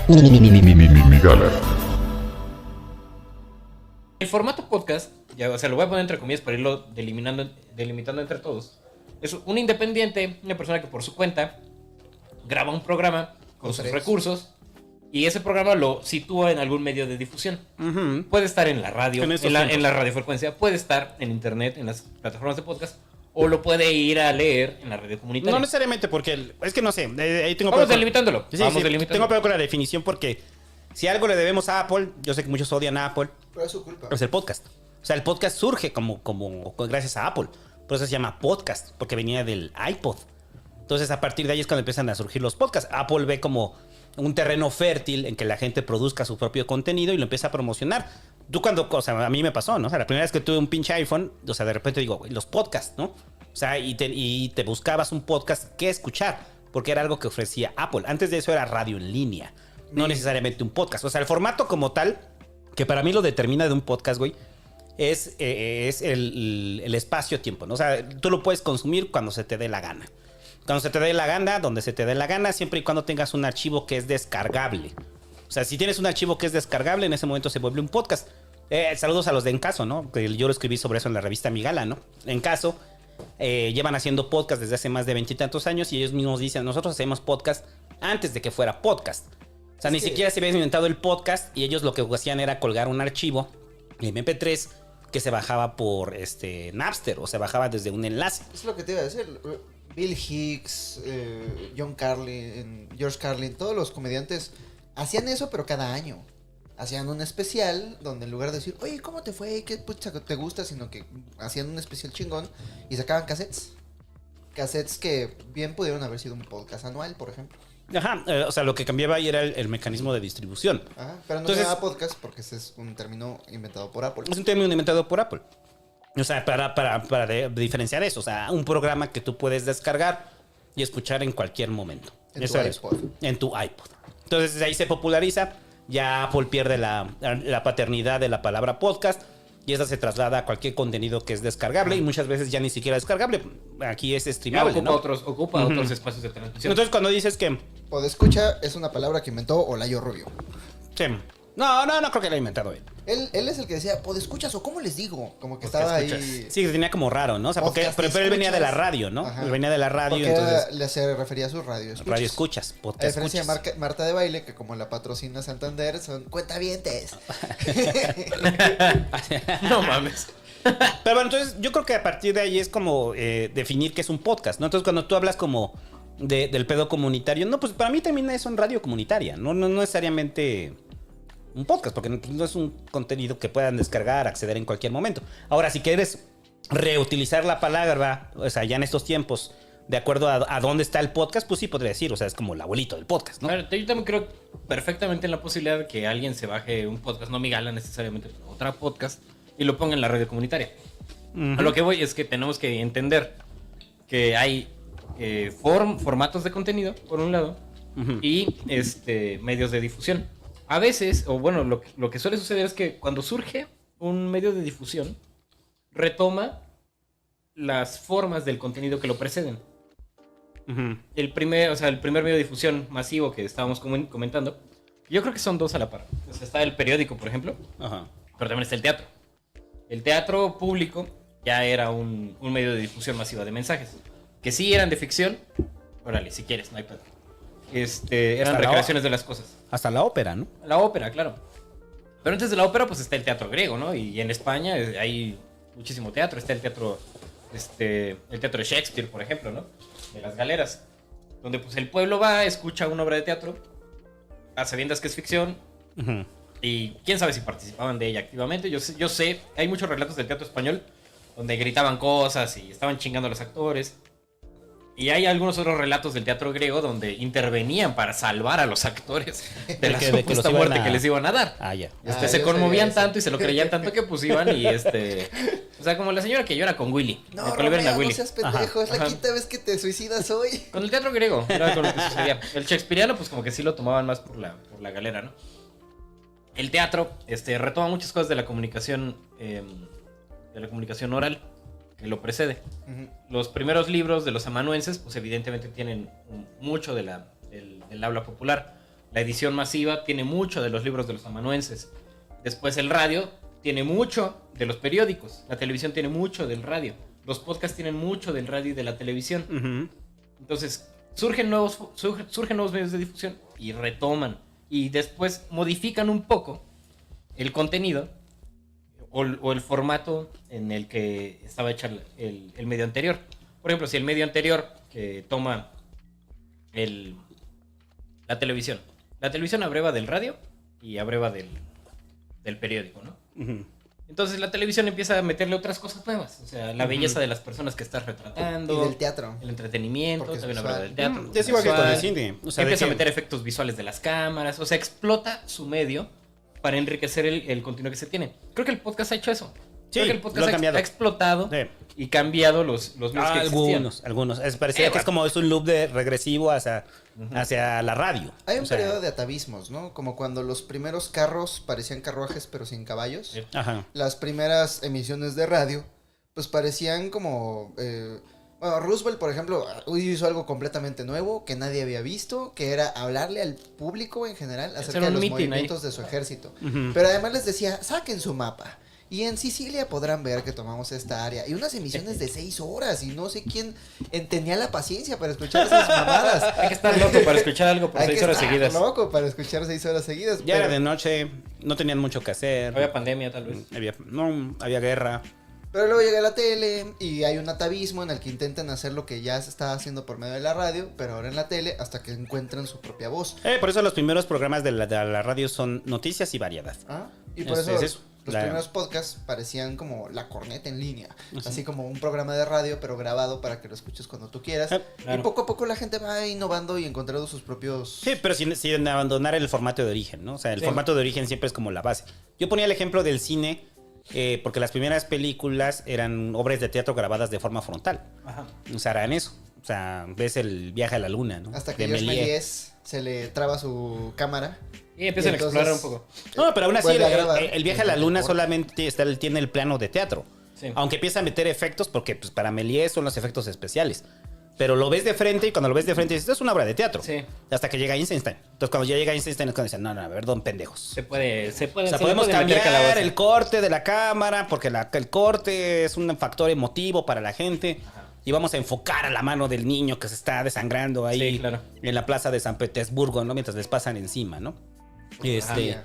Migala. El formato podcast, ya, o sea, lo voy a poner entre comillas para irlo delimitando entre todos. Es un independiente, una persona que por su cuenta graba un programa con sus recursos y ese programa lo sitúa en algún medio de difusión. Uh-huh. Puede estar en la radio, en la radiofrecuencia, puede estar en internet, en las plataformas de podcast, o lo puede ir a leer en la radio comunitaria. No necesariamente, porque es que no sé, ahí tengo Vamos delimitándolo. Sí, Vamos sí, delimitándolo. tengo peor con la definición porque si algo le debemos a Apple, yo sé que muchos odian a Apple, Pero es su culpa. es el podcast. O sea, el podcast surge como gracias a Apple. Por eso se llama podcast, porque venía del iPod. Entonces, a partir de ahí es cuando empiezan a surgir los podcasts. Apple ve como un terreno fértil en que la gente produzca su propio contenido y lo empieza a promocionar. Tú o sea, a mí me pasó, ¿no? O sea, la primera vez que tuve un pinche iPhone, o sea, de repente digo, güey, los podcasts, ¿no? O sea, y te buscabas un podcast que escuchar, porque era algo que ofrecía Apple. Antes de eso era radio en línea, no necesariamente un podcast. O sea, el formato como tal, que para mí lo determina de un podcast, güey, es el espacio-tiempo, ¿no? O sea, tú lo puedes consumir cuando se te dé la gana. Cuando se te dé la gana, donde se te dé la gana, siempre y cuando tengas un archivo que es descargable. O sea, si tienes un archivo que es descargable, en ese momento se vuelve un podcast. Saludos a los de Encaso, ¿no? Que yo lo escribí sobre eso en la revista Migala, ¿no? Encaso llevan haciendo podcast desde hace más de 20 y tantos años y ellos mismos dicen, nosotros hacemos podcast antes de que fuera podcast. O sea, ni siquiera se había inventado el podcast y ellos lo que hacían era colgar un archivo MP3 que se bajaba por Napster o se bajaba desde un enlace. Es lo que te iba a decir. Bill Hicks, John Carlin, George Carlin, todos los comediantes hacían eso, pero cada año. Hacían un especial donde en lugar de decir, oye, ¿cómo te fue? ¿Qué pucha te gusta? Sino que hacían un especial chingón y sacaban cassettes. Cassettes que bien pudieron haber sido un podcast anual, por ejemplo. Ajá, o sea, lo que cambiaba ahí era el mecanismo de distribución. Ajá, pero no Entonces, se llama podcast porque ese es un término inventado por Apple. Es un término inventado por Apple. O sea, para diferenciar eso. O sea, un programa que tú puedes descargar y escuchar en cualquier momento. En Eso tu es. iPod. En tu iPod. Entonces, desde ahí se populariza. Ya Apple pierde la paternidad de la palabra podcast. Y esa se traslada a cualquier contenido que es descargable. Y muchas veces ya ni siquiera es descargable. Aquí es streamable, ocupa ¿no? otros espacios de transmisión. Entonces, cuando dices que... Podescucha es una palabra que inventó Olayo Rubio. Sí. No creo que lo haya inventado él. Él es el que decía, podescuchas o cómo les digo. Como que Podcast estaba escuchas. ahí. Sí, tenía como raro, ¿no? O sea, Podcast pero él venía de la radio, ¿no? Ajá. Él venía de la radio, Porque entonces... se refería a su radio escuchas. Radio escuchas, A podcast diferencia escuchas. de Marta de Baile, que como la patrocina Santander, son cuentavientes. No mames. Pero bueno, entonces yo creo que a partir de ahí es como definir qué es un podcast, ¿no? Entonces cuando tú hablas como del pedo comunitario, no, pues para mí también es una radio comunitaria, no necesariamente un podcast, porque no es un contenido que puedan descargar, acceder en cualquier momento. Ahora, si quieres reutilizar la palabra, o sea, ya en estos tiempos, de acuerdo a dónde está el podcast, pues sí podría decir, o sea, es como el abuelito del podcast, ¿no? Yo también creo perfectamente en la posibilidad de que alguien se baje un podcast, no Migala necesariamente, pero otra podcast, y lo ponga en la radio comunitaria. Uh-huh. A lo que voy es que tenemos que entender que hay formatos de contenido, por un lado, Uh-huh. y medios de difusión. A veces, o bueno, lo que suele suceder es que cuando surge un medio de difusión, retoma las formas del contenido que lo preceden. Uh-huh. El primer medio de difusión masivo que estábamos comentando, yo creo que son dos a la par. O sea, está el periódico, por ejemplo, Ajá. pero también está el teatro. El teatro público ya era un medio de difusión masiva de mensajes. Que sí eran de ficción. Órale, si quieres, no hay pedo. Eran recreaciones de las cosas. Hasta la ópera, ¿no? La ópera, claro. Pero antes de la ópera, pues está el teatro griego, ¿no? Y en España hay muchísimo teatro. Está el teatro de Shakespeare, por ejemplo, ¿no? De las galeras. Donde pues el pueblo va, escucha una obra de teatro, a sabiendas que es ficción. Uh-huh. Y quién sabe si participaban de ella activamente. Yo sé, hay muchos relatos del teatro español donde gritaban cosas y estaban chingando a los actores. Y hay algunos otros relatos del teatro griego donde intervenían para salvar a los actores de la supuesta muerte que les iban a dar. Ah, ya. Se conmovían tanto y se lo creían tanto que pues iban y o sea, como la señora que llora con Willy. No, Con Romeo, Romeo, Willy. no seas pendejo, Ajá, es la ajá. quinta vez que te suicidas hoy. Con el teatro griego era con lo que sucedía. El shakespeariano pues como que sí lo tomaban más por la galera, ¿no? El teatro retoma muchas cosas de la comunicación oral que lo precede. Ujú. Los primeros libros de los amanuenses, pues evidentemente tienen mucho del habla popular. La edición masiva tiene mucho de los libros de los amanuenses. Después el radio tiene mucho de los periódicos. La televisión tiene mucho del radio. Los podcasts tienen mucho del radio y de la televisión. Entonces, surgen nuevos medios de difusión y retoman. Y después modifican un poco el contenido o el formato en el que estaba hecha el medio anterior. Por ejemplo, si el medio anterior que toma la televisión. La televisión abreva del radio y abreva del periódico, ¿no? Entonces la televisión empieza a meterle otras cosas nuevas. O sea, la belleza de las personas que estás retratando. Y del teatro. El entretenimiento, Porque es también habla visual. del teatro. Es igual que con el visual. cine. O sea, Empieza a meter efectos visuales de las cámaras. O sea, explota su medio para enriquecer el contenido que se tiene. Creo que el podcast ha hecho eso. Sí, Creo que el lo podcast ha cambiado. ha explotado Sí. y cambiado los medios que existían. Algunos. Parecía que es como es un loop de regresivo hacia la radio. Hay un O sea, periodo de atavismos, ¿no? Como cuando los primeros carros parecían carruajes pero sin caballos. Sí. Ajá. Las primeras emisiones de radio, pues parecían como... bueno, Roosevelt, por ejemplo, hizo algo completamente nuevo que nadie había visto, que era hablarle al público en general acerca de un los meeting ahí. movimientos de su ejército. Pero además les decía, saquen su mapa. Y en Sicilia podrán ver que tomamos esta área. Y unas emisiones de 6 horas. Y no sé quién tenía la paciencia para escuchar esas mamadas. Hay que estar loco para escuchar algo por Hay 6 que horas estar seguidas. loco para escuchar 6 horas seguidas. Ya pero, era de noche, no tenían mucho que hacer. Había pandemia, tal vez. Había guerra. pero luego llega la tele y hay un atavismo en el que intentan hacer lo que ya se está haciendo por medio de la radio, pero ahora en la tele hasta que encuentran su propia voz. Por eso los primeros programas de la radio son noticias y variedad. ¿Ah? Y por Es eso, eso. los primeros podcasts parecían como la corneta en línea. Así como un programa de radio, pero grabado para que lo escuches cuando tú quieras. Claro. Y poco a poco la gente va innovando y encontrando sus propios... Sí, pero sin abandonar el formato de origen, ¿no? O sea, el formato de origen siempre es como la base. Yo ponía el ejemplo del cine, porque las primeras películas eran obras de teatro grabadas de forma frontal. Ajá. O sea, eran eso. O sea, ves el viaje a la luna, ¿no? Hasta que De George Méliès. Méliès se le traba su cámara. Y empiezan Y a explorar un entonces- poco. No, pero aún así, Vuelve a grabar. el viaje a la luna solamente tiene el plano de teatro. Sí. Aunque empieza a meter efectos, porque pues, para Méliès son los efectos especiales. Pero lo ves de frente y cuando lo ves de frente dices, esto es una obra de teatro. Sí. Hasta que llega Einstein. Entonces cuando ya llega Einstein es cuando dicen, no, perdón, pendejos. Se puede. O sea, se podemos le puede meter cambiar calabaza. el corte de la cámara porque el corte es un factor emotivo para la gente. Y vamos a enfocar a la mano del niño que se está desangrando ahí Sí, claro. en la plaza de San Petersburgo, ¿no? Mientras les pasan encima, ¿no? ya.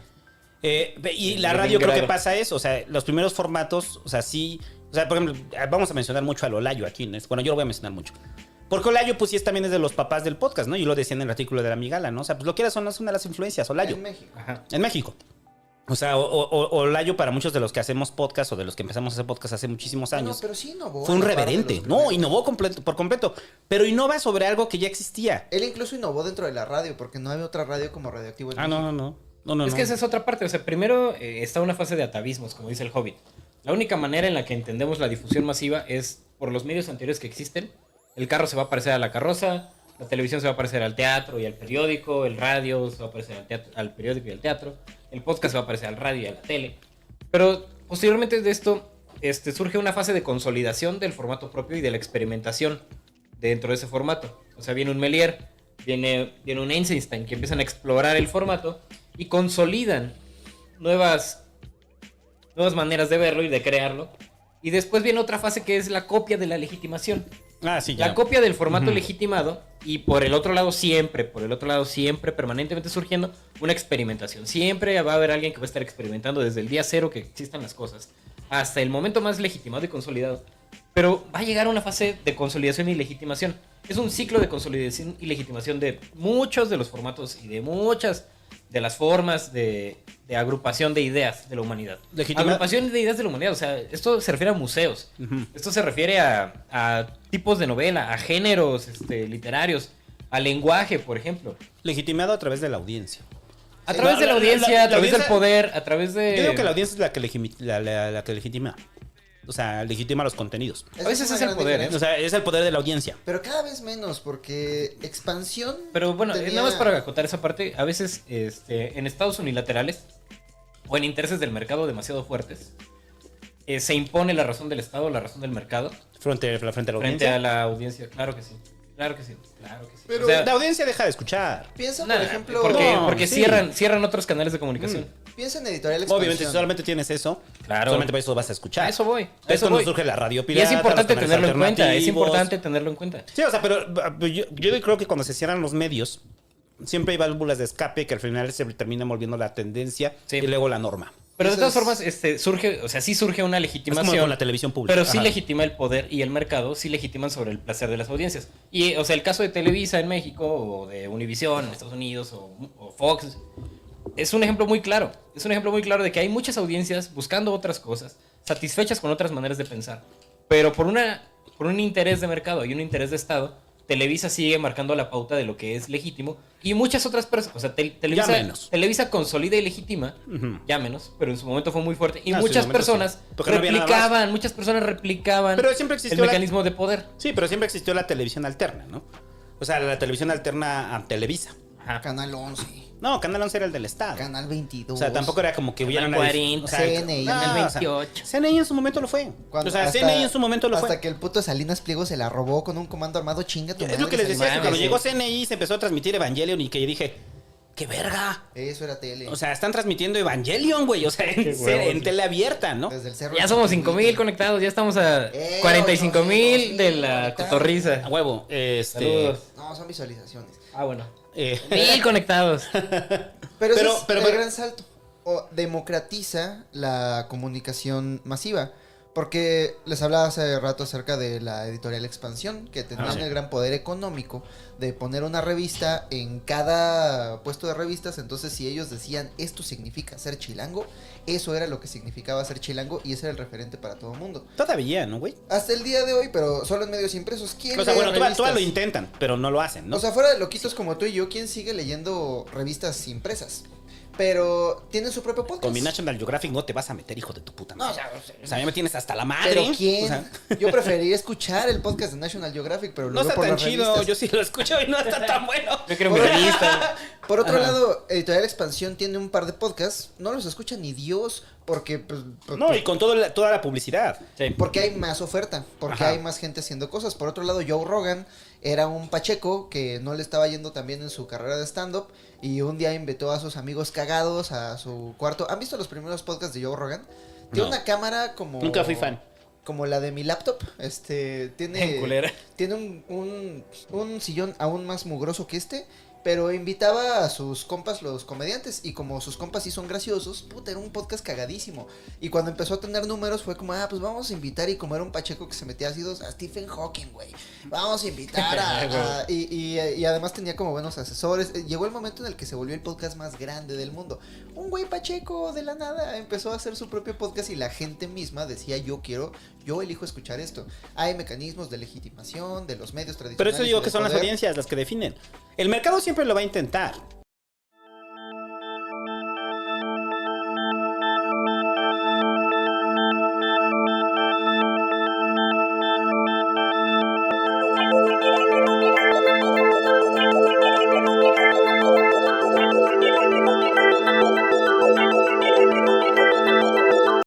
Y la De radio creo que Leningrado. pasa eso. O sea, los primeros formatos, o sea, sí. O sea, por ejemplo, vamos a mencionar mucho al Olayo aquí, ¿no? Bueno, yo lo voy a mencionar mucho. Porque Olayo, pues sí, también es de los papás del podcast, ¿no? Y lo decía en el artículo de la Migala, ¿no? O sea, pues lo que era son una de las influencias, Olayo. En México. Ajá. En México. O sea, Olayo para muchos de los que hacemos podcast o de los que empezamos a hacer podcast hace muchísimos No, años, pero sí innovó. fue un en la parte de reverente. los No, primeros. innovó por completo. Pero innova sobre algo que ya existía. Él incluso innovó dentro de la radio, porque no había otra radio como Radioactivo en México. No. Es que esa es otra parte. O sea, primero está una fase de atavismos, como dice el Hobbit. La única manera en la que entendemos la difusión masiva es por los medios anteriores que existen. El carro se va a parecer a la carroza, la televisión se va a parecer al teatro y al periódico, el radio se va a parecer al periódico y al teatro, el podcast se va a parecer al radio y a la tele. Pero posteriormente de esto surge una fase de consolidación del formato propio y de la experimentación dentro de ese formato. O sea, viene un Méliès, viene un Einstein que empiezan a explorar el formato y consolidan nuevas maneras de verlo y de crearlo. Y después viene otra fase que es la copia de la legitimación. Ah, sí, ya. La copia del formato legitimado y por el otro lado siempre, permanentemente surgiendo una experimentación. Siempre va a haber alguien que va a estar experimentando desde el día cero que existan las cosas hasta el momento más legitimado y consolidado. Pero va a llegar una fase de consolidación y legitimación. Es un ciclo de consolidación y legitimación de muchos de los formatos y de muchas de las formas de agrupación de ideas de la humanidad. Agrupación de ideas de la humanidad, o sea, esto se refiere a museos. Esto se refiere a tipos de novela, a géneros literarios, a lenguaje, por ejemplo. Legitimado a través de la audiencia. A través de la audiencia, a través del audiencia- poder, a través de... Yo digo que la audiencia es la que legitima. O sea, legitima los contenidos. Esa A veces una es el gran poder, diferencia. O sea, es el poder de la audiencia. Pero cada vez menos, porque expansión. Pero bueno, tenía- nada más para acotar esa parte, a veces en estados unilaterales o en intereses del mercado demasiado fuertes, se impone la razón del Estado, la razón del mercado Frente a la frente audiencia. a la audiencia, claro que sí. Claro que sí, claro que sí. Pero- O sea, La audiencia deja de escuchar. Piensa, nada, por ejemplo... porque, No, porque sí. cierran otros canales de comunicación. Piensa en Editorial Expansión. Obviamente, si solamente tienes eso, Claro. solamente para eso vas a escuchar. A eso voy. A Es eso cuando voy. surge la radio Y pirata. es importante los canales tenerlo en cuenta. Es alternativos. importante tenerlo en cuenta. Sí, o sea, pero yo creo que cuando se cierran los medios, siempre hay válvulas de escape que al final se termina volviendo la tendencia Sí. y luego la norma. Pero de Eso todas es- formas, surge, o sea, sí surge una Es legitimación. como con la televisión pública. Pero sí Ajá. legitima el poder y el mercado, sí legitiman sobre el placer de las audiencias. Y, o sea, el caso de Televisa en México, o de Univision en Estados Unidos, o Fox, es un ejemplo muy claro. Es un ejemplo muy claro de que hay muchas audiencias buscando otras cosas, satisfechas con otras maneras de pensar. Pero por un interés de mercado y un interés de Estado, Televisa sigue marcando la pauta de lo que es legítimo. Y muchas otras personas, o sea, Ya menos. Televisa consolida y legitima, Ujú. ya menos, pero en su momento fue muy fuerte. Y Ah, sí, muchas en su momento personas sí. Porque no había nada replicaban, muchas personas replicaban Pero siempre existió el la- mecanismo de poder. Sí, pero siempre existió la televisión alterna, ¿no? O sea, la televisión alterna a Televisa. Ajá. Canal 11, No, Canal 11 era el del Estado. Canal 22. O sea, tampoco era como que hubiera Canal una... 40, o sea, CNI, no, Canal o sea, 28. CNI en su momento lo fue. Cuando- o sea, hasta- CNI en su momento lo hasta fue. que el puto Salinas Pliego se la robó con un comando armado, chinga tu Es madre, lo que les decía, que Salinas. cuando sí. llegó CNI se empezó a transmitir Evangelion y que yo dije, ¡qué verga! Eso era tele. O sea, están transmitiendo Evangelion, güey. O sea, Qué huevos, en sí. tele abierta, ¿no? Desde el cerro. Ya de somos Chiquihuite. 5,000 conectados, ya estamos a 45,000 de la cotorriza. A huevo. Saludos. No, son visualizaciones. Ah, bueno. eh, 1,000 conectados. Pero ese Pero- es pero- el gran salto. O democratiza la comunicación masiva. Porque les hablaba hace rato acerca de la editorial Expansión, que tenían sí. el gran poder económico de poner una revista en cada puesto de revistas. Entonces, si ellos decían esto significa ser chilango, eso era lo que significaba ser chilango y ese era el referente para todo el mundo. Todavía, ¿no, güey? Hasta el día de hoy, pero solo en medios impresos. ¿Quién O sea, lee bueno, todavía revistas? lo intentan, pero no lo hacen, ¿no? O sea, fuera de loquitos como tú y yo, ¿quién sigue leyendo revistas impresas? Pero tienen su propio podcast. Con mi National Geographic no te vas a meter, hijo de tu puta No, madre. O sea, ya me tienes hasta la madre. Pero ¿quién? O sea, Yo preferiría escuchar el podcast de National Geographic, pero no luego está por tan las chido. revistas. Yo sí lo escucho y no está tan bueno. Yo quiero mi revista. Por otro Ajá. lado, Editorial Expansión tiene un par de podcasts. No los escucha ni Dios porque... No, y con toda la publicidad. Sí. Porque hay más oferta, porque Ajá. hay más gente haciendo cosas. Por otro lado, Joe Rogan era un pacheco que no le estaba yendo tan bien en su carrera de stand-up y un día invitó a sus amigos cagados a su cuarto. ¿Han visto los primeros podcasts de Joe Rogan? Tiene No. una cámara como... Nunca fui fan. Como la de mi laptop. Tiene... En culera. Tiene un sillón aún más mugroso que este. Pero invitaba a sus compas, los comediantes. Y como sus compas sí son graciosos, puta, era un podcast cagadísimo. Y cuando empezó a tener números fue como, pues vamos a invitar. Y como era un pacheco que se metía ácidos, a Stephen Hawking, güey. Vamos a invitar y además tenía como buenos asesores. Llegó el momento en el que se volvió el podcast más grande del mundo. Un güey pacheco de la nada empezó a hacer su propio podcast y la gente misma decía, yo elijo escuchar esto. Hay mecanismos de legitimación de los medios tradicionales. Pero eso digo y que de son las poder. audiencias las que definen. El mercado siempre lo va a intentar.